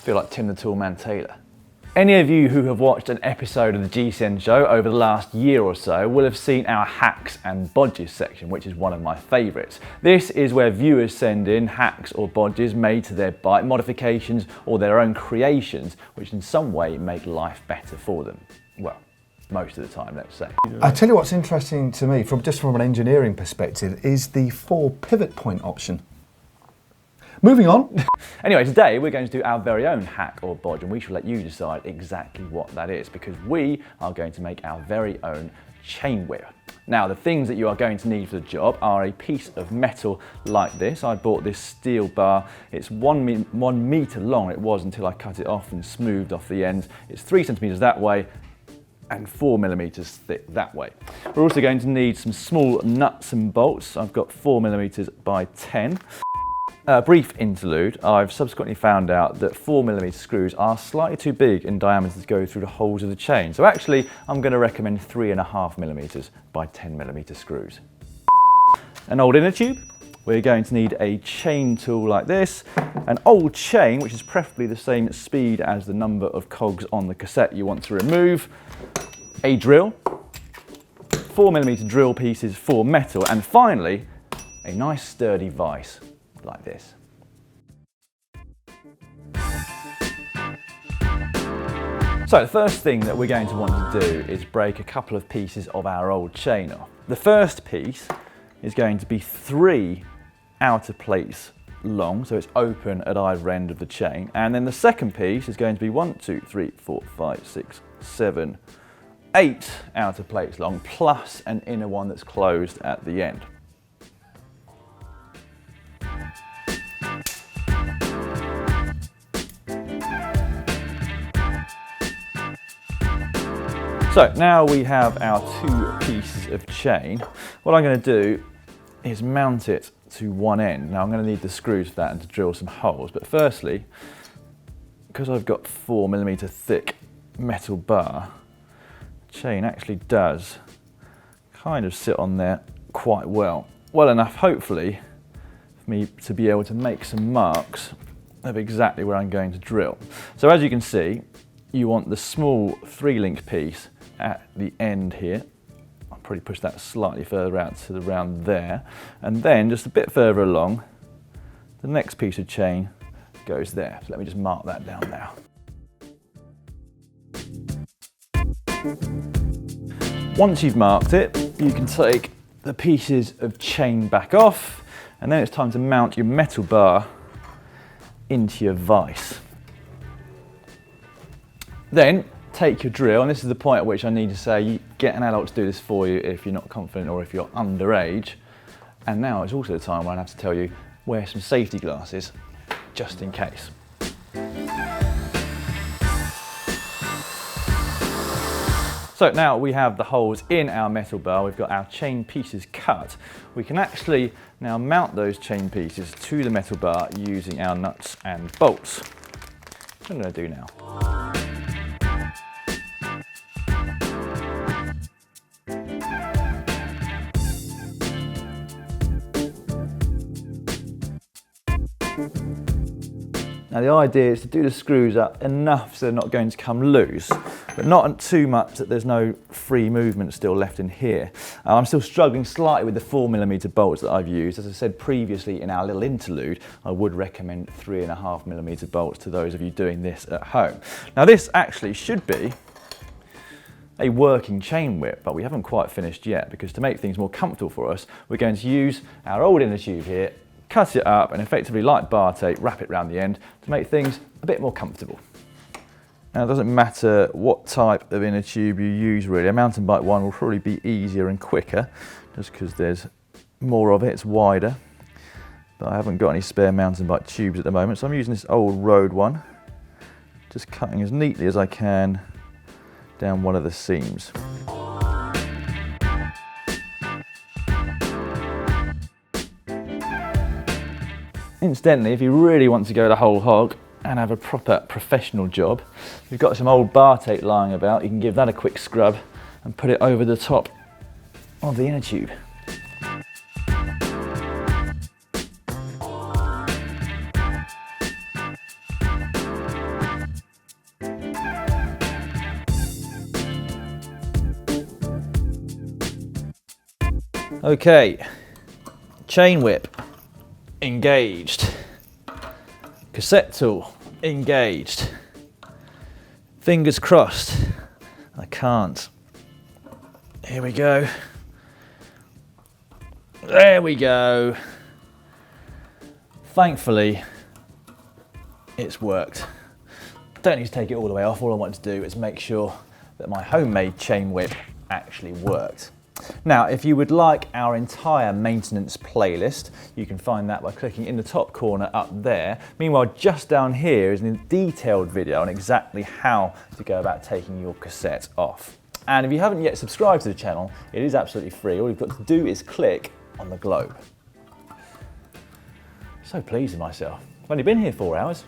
feel like Tim the Toolman Taylor. Any of you who have watched an episode of the GCN Show over the last year or so will have seen our hacks and bodges section, which is one of my favourites. This is where viewers send in hacks or bodges made to their bike, modifications or their own creations, which in some way make life better for them. Well, most of the time, let's say. I tell you what's interesting to me, from an engineering perspective, is the 4 pivot point option. Moving on. Anyway, today we're going to do our very own hack or bodge, and we shall let you decide exactly what that is, because we are going to make our very own chain whip. Now, the things that you are going to need for the job are a piece of metal like this. I bought this steel bar. It's 1 meter long. It was until I cut it off and smoothed off the ends. It's 3 centimeters that way and 4 millimeters thick that way. We're also going to need some small nuts and bolts. I've got 4 millimeters by 10. A brief interlude. I've subsequently found out that 4 millimeter screws are slightly too big in diameter to go through the holes of the chain. So actually, I'm going to recommend 3.5 millimeters by 10 millimeter screws. An old inner tube. We're going to need a chain tool like this, an old chain, which is preferably the same speed as the number of cogs on the cassette you want to remove, a drill, 4 millimeter drill pieces for metal, and finally, a nice sturdy vise like this. So the first thing that we're going to want to do is break a couple of pieces of our old chain off. The first piece is going to be 3 outer plates long, so it's open at either end of the chain, and then the second piece is going to be 1, 2, 3, 4, 5, 6, 7, 8 outer plates long, plus an inner one that's closed at the end. So now we have our 2 pieces of chain. What I'm going to do is mount it to one end. Now I'm going to need the screws for that and to drill some holes. But firstly, because I've got 4 millimeter thick metal bar, the chain actually does kind of sit on there quite well. Well enough, hopefully, for me to be able to make some marks of exactly where I'm going to drill. So as you can see, you want the small 3-link piece at the end here. I'll probably push that slightly further out to around there. And then just a bit further along, the next piece of chain goes there. So let me just mark that down now. Once you've marked it, you can take the pieces of chain back off, and then it's time to mount your metal bar into your vise. Then take your drill, and this is the point at which I need to say, you get an adult to do this for you if you're not confident or if you're underage. And now it's also the time when I have to tell you, wear some safety glasses, just in case. So now we have the holes in our metal bar, we've got our chain pieces cut. We can actually now mount those chain pieces to the metal bar using our nuts and bolts. What I'm going to do now. Now the idea is to do the screws up enough so they're not going to come loose, but not too much that there's no free movement still left in here. I'm still struggling slightly with the 4 millimeter bolts that I've used. As I said previously in our little interlude, I would recommend 3.5 millimeter bolts to those of you doing this at home. Now this actually should be a working chain whip, but we haven't quite finished yet, because to make things more comfortable for us, we're going to use our old inner tube here, cut it up, and effectively, like bar tape, wrap it around the end to make things a bit more comfortable. Now it doesn't matter what type of inner tube you use really. A mountain bike one will probably be easier and quicker just because there's more of it, it's wider. But I haven't got any spare mountain bike tubes at the moment, so I'm using this old road one, just cutting as neatly as I can down one of the seams. Incidentally, if you really want to go the whole hog and have a proper professional job, you've got some old bar tape lying about, you can give that a quick scrub and put it over the top of the inner tube. Okay, chain whip engaged, cassette tool engaged, fingers crossed. I can't. Here we go. There we go. Thankfully, it's worked. Don't need to take it all the way off. All I want to do is make sure that my homemade chain whip actually worked. Now, if you would like our entire maintenance playlist, you can find that by clicking in the top corner up there. Meanwhile, just down here is a detailed video on exactly how to go about taking your cassette off. And if you haven't yet subscribed to the channel, it is absolutely free. All you've got to do is click on the globe. So pleased with myself. I've only been here 4 hours.